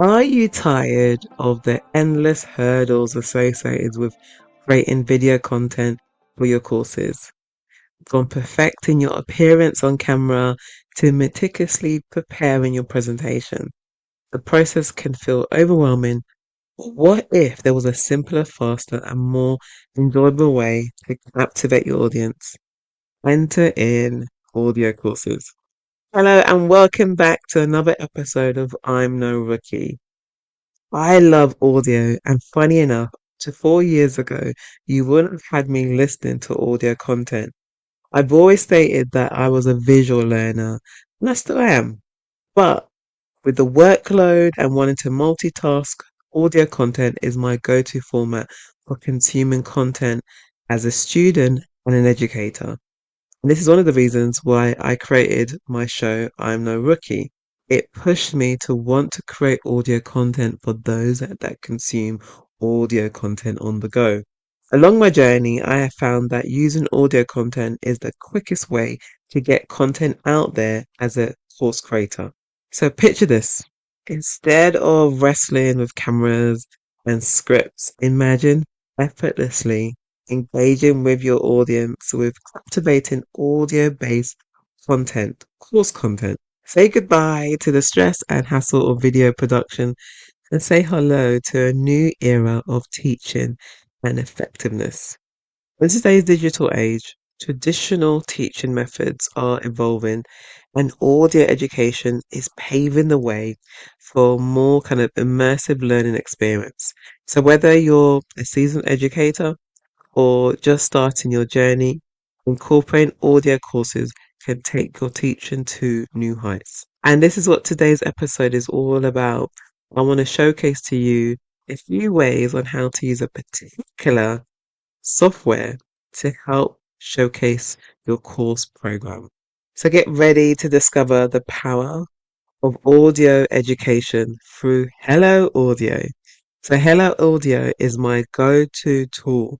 Are you tired of the endless hurdles associated with creating video content for your courses? From perfecting your appearance on camera to meticulously preparing your presentation, the process can feel overwhelming. But what if there was a simpler, faster, and more enjoyable way to captivate your audience? Enter in audio courses. Hello, and welcome back to another episode of I'm No Rookie. I love audio, and funny enough, to 4 years ago, you wouldn't have had me listening to audio content. I've always stated that I was a visual learner, and I still am. But with the workload and wanting to multitask, audio content is my go-to format for consuming content as a student and an educator. And this is one of the reasons why I created my show, I'm No Rookie. It pushed me to want to create audio content for those that consume audio content on the go. Along my journey, I have found that using audio content is the quickest way to get content out there as a course creator. So picture this. Instead of wrestling with cameras and scripts, imagine effortlessly engaging with your audience with captivating audio-based content, course content. Say goodbye to the stress and hassle of video production and say hello to a new era of teaching and effectiveness. In today's digital age, traditional teaching methods are evolving and audio education is paving the way for more kind of immersive learning experience. So whether you're a seasoned educator or just starting your journey, incorporating audio courses can take your teaching to new heights. And this is what today's episode is all about. I want to showcase to you a few ways on how to use a particular software to help showcase your course program. So get ready to discover the power of audio education through Hello Audio. So Hello Audio is my go-to tool.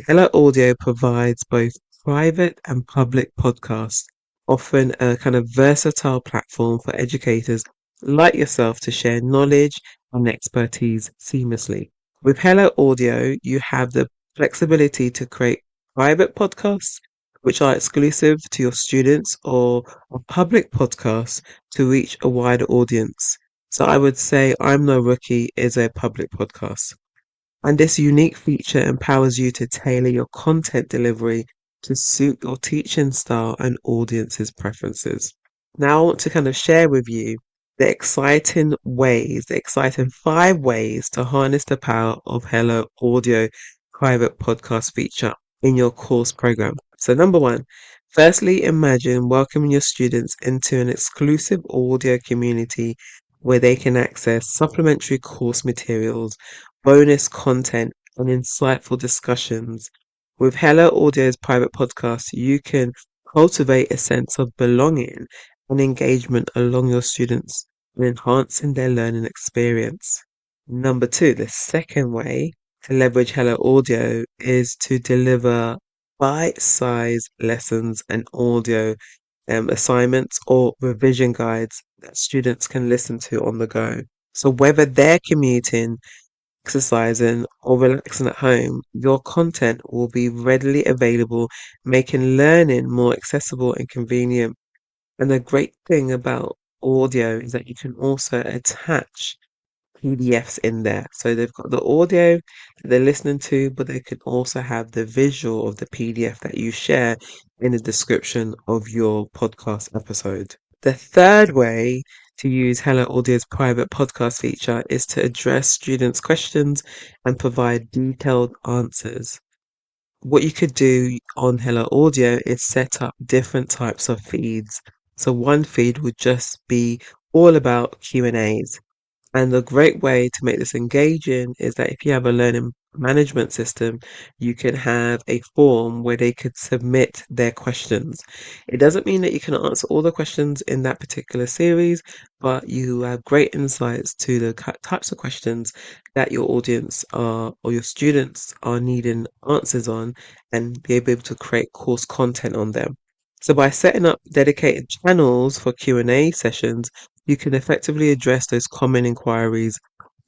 Hello Audio provides both private and public podcasts, offering a kind of versatile platform for educators like yourself to share knowledge and expertise seamlessly. With Hello Audio, you have the flexibility to create private podcasts, which are exclusive to your students, or a public podcast to reach a wider audience. So I would say I'm No Rookie is a public podcast. And this unique feature empowers you to tailor your content delivery to suit your teaching style and audience's preferences. Now I want to kind of share with you the exciting 5 ways to harness the power of Hello Audio private podcast feature in your course program. So number one, firstly, imagine welcoming your students into an exclusive audio community where they can access supplementary course materials, bonus content, and insightful discussions. With Hello Audio's private podcast, you can cultivate a sense of belonging and engagement along your students and enhancing their learning experience. Number two, the second way to leverage Hello Audio is to deliver bite-sized lessons and audio assignments or revision guides that students can listen to on the go. So whether they're commuting, exercising, or relaxing at home, your content will be readily available, making learning more accessible and convenient. And the great thing about audio is that you can also attach PDFs in there. So they've got the audio that they're listening to, but they can also have the visual of the PDF that you share in the description of your podcast episode. The third way to use Hello Audio's private podcast feature is to address students' questions and provide detailed answers. What you could do on Hello Audio is set up different types of feeds. So one feed would just be all about Q&As. And the great way to make this engaging is that if you have a learning management system, you can have a form where they could submit their questions. It doesn't mean that you can answer all the questions in that particular series, but you have great insights to the types of questions that your audience are or your students are needing answers on and be able to create course content on them. So by setting up dedicated channels for Q&A sessions, you can effectively address those common inquiries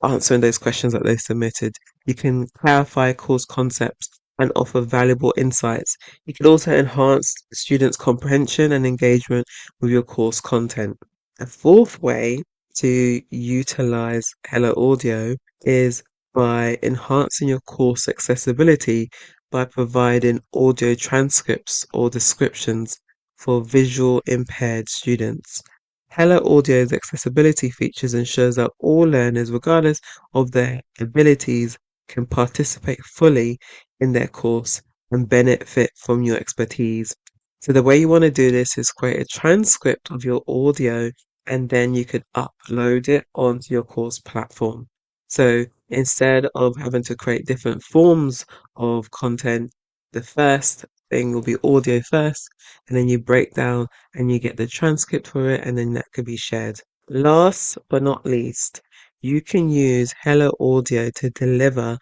answering those questions that they submitted. You can clarify course concepts and offer valuable insights. You can also enhance students' comprehension and engagement with your course content. A fourth way to utilize Hello Audio is by enhancing your course accessibility by providing audio transcripts or descriptions for visual impaired students. Hello Audio's accessibility features ensures that all learners, regardless of their abilities, can participate fully in their course and benefit from your expertise. So the way you want to do this is create a transcript of your audio and then you could upload it onto your course platform. So instead of having to create different forms of content, the first thing will be audio first, and then you break down and you get the transcript for it, and then that could be shared. Last but not least, you can use Hello Audio to deliver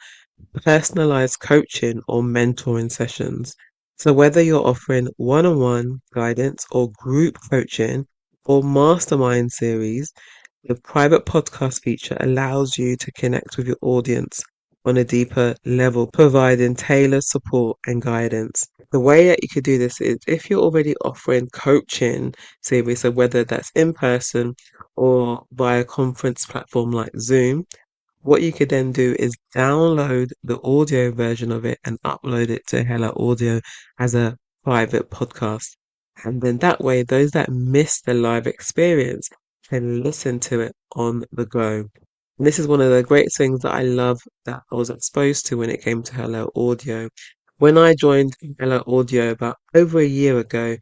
personalized coaching or mentoring sessions. So whether you're offering one-on-one guidance or group coaching or mastermind series, the private podcast feature allows you to connect with your audience on a deeper level, providing tailored support and guidance. The way that you could do this is if you're already offering coaching series, so whether that's in person or via conference platform like Zoom, what you could then do is download the audio version of it and upload it to Hello Audio as a private podcast. And then that way, those that miss the live experience can listen to it on the go. And this is one of the great things that I love that I was exposed to when it came to Hello Audio. When I joined Hello Audio about over a year ago,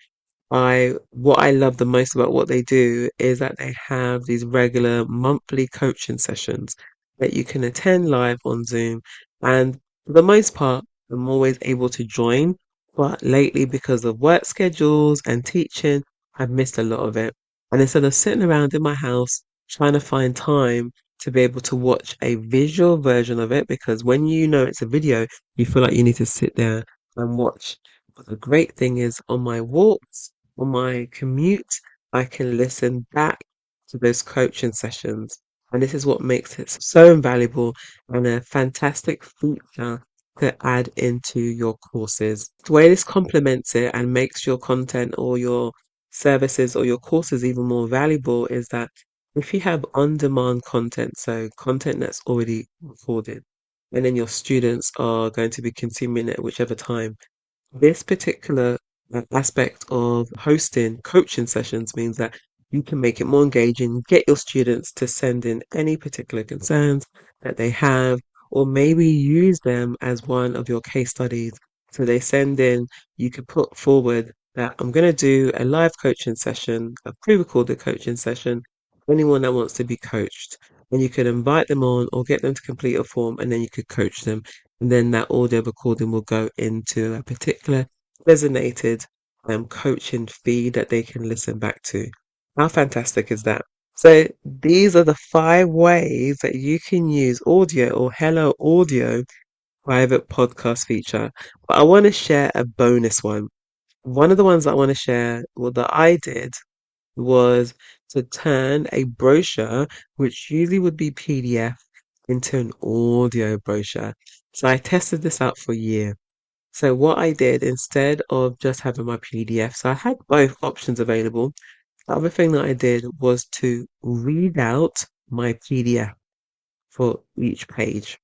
what I love the most about what they do is that they have these regular monthly coaching sessions that you can attend live on Zoom. And for the most part, I'm always able to join. But lately, because of work schedules and teaching, I've missed a lot of it. And instead of sitting around in my house trying to find time to be able to watch a visual version of it, because when you know it's a video, you feel like you need to sit there and watch. But the great thing is on my walks, on my commute, I can listen back to those coaching sessions. And this is what makes it so invaluable and a fantastic feature to add into your courses. The way this complements it and makes your content or your services or your courses even more valuable is that if you have on-demand content, so content that's already recorded, and then your students are going to be consuming it at whichever time, this particular aspect of hosting coaching sessions means that you can make it more engaging, get your students to send in any particular concerns that they have, or maybe use them as one of your case studies. So they send in, you could put forward that I'm going to do a live coaching session, a pre-recorded coaching session, for anyone that wants to be coached. And you could invite them on or get them to complete a form and then you could coach them. And then that audio recording will go into a particular designated coaching feed that they can listen back to. How fantastic is that? So these are the 5 ways that you can use audio or Hello Audio private podcast feature. But I want to share a bonus one. One of the ones that I want to share, well, that I did was to turn a brochure, which usually would be PDF, into an audio brochure. So I tested this out for a year. So what I did instead of just having my PDF, so I had both options available. The other thing that I did was to read out my PDF for each page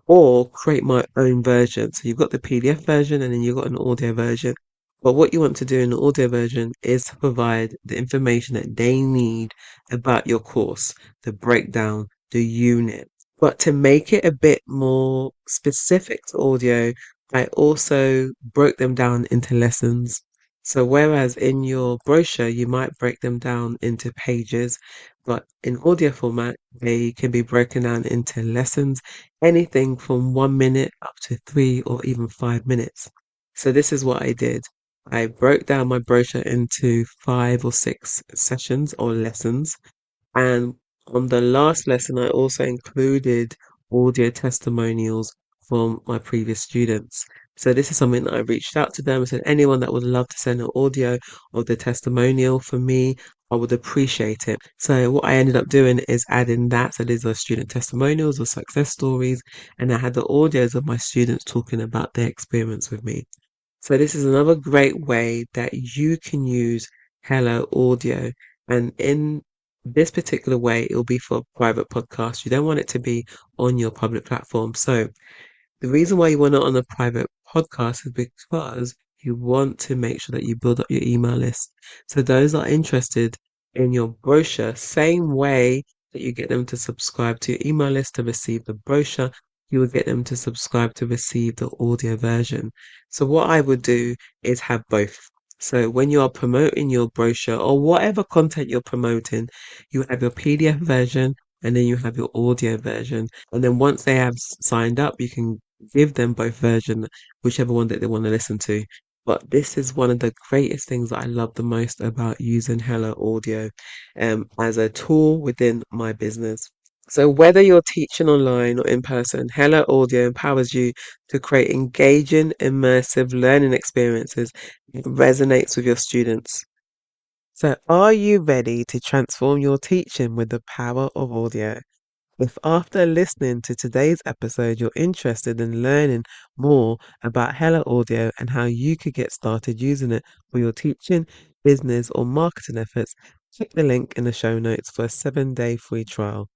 or create my own version. So you've got the PDF version and then you've got an audio version. But what you want to do in the audio version is to provide the information that they need about your course, the breakdown, the unit. But to make it a bit more specific to audio, I also broke them down into lessons. So whereas in your brochure, you might break them down into pages, but in audio format, they can be broken down into lessons, anything from 1 minute up to 3 or even 5 minutes. So this is what I did. I broke down my brochure into 5 or 6 sessions or lessons. And on the last lesson, I also included audio testimonials from my previous students. So this is something that I reached out to them and said, anyone that would love to send an audio of the testimonial for me, I would appreciate it. So what I ended up doing is adding that. So these are student testimonials or success stories. And I had the audios of my students talking about their experience with me. So this is another great way that you can use Hello Audio. And in this particular way, it'll be for a private podcast. You don't want it to be on your public platform. So the reason why you want it on a private podcast is because you want to make sure that you build up your email list. So those are interested in your brochure, same way that you get them to subscribe to your email list to receive the brochure, you will get them to subscribe to receive the audio version. So what I would do is have both. So when you are promoting your brochure or whatever content you're promoting, you have your PDF version and then you have your audio version. And then once they have signed up, you can give them both versions, whichever one that they want to listen to. But this is one of the greatest things that I love the most about using Hello Audio as a tool within my business. So whether you're teaching online or in person, Hello Audio empowers you to create engaging, immersive learning experiences that resonates with your students. So are you ready to transform your teaching with the power of audio? If after listening to today's episode, you're interested in learning more about Hello Audio and how you could get started using it for your teaching, business, or marketing efforts, click the link in the show notes for a 7-day free trial.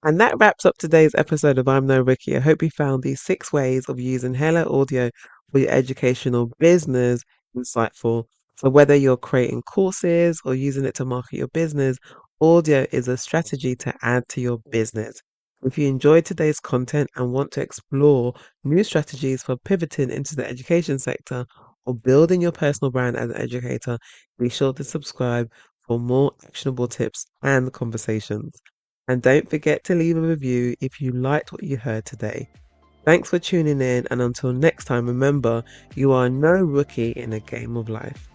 And that wraps up today's episode of I'm No Ricky. I hope you found these 6 ways of using Hello Audio for your educational business insightful. So whether you're creating courses or using it to market your business, audio is a strategy to add to your business. If you enjoyed today's content and want to explore new strategies for pivoting into the education sector or building your personal brand as an educator, be sure to subscribe for more actionable tips and conversations. And don't forget to leave a review if you liked what you heard today. Thanks for tuning in, and until next time, remember, you are no rookie in a game of life.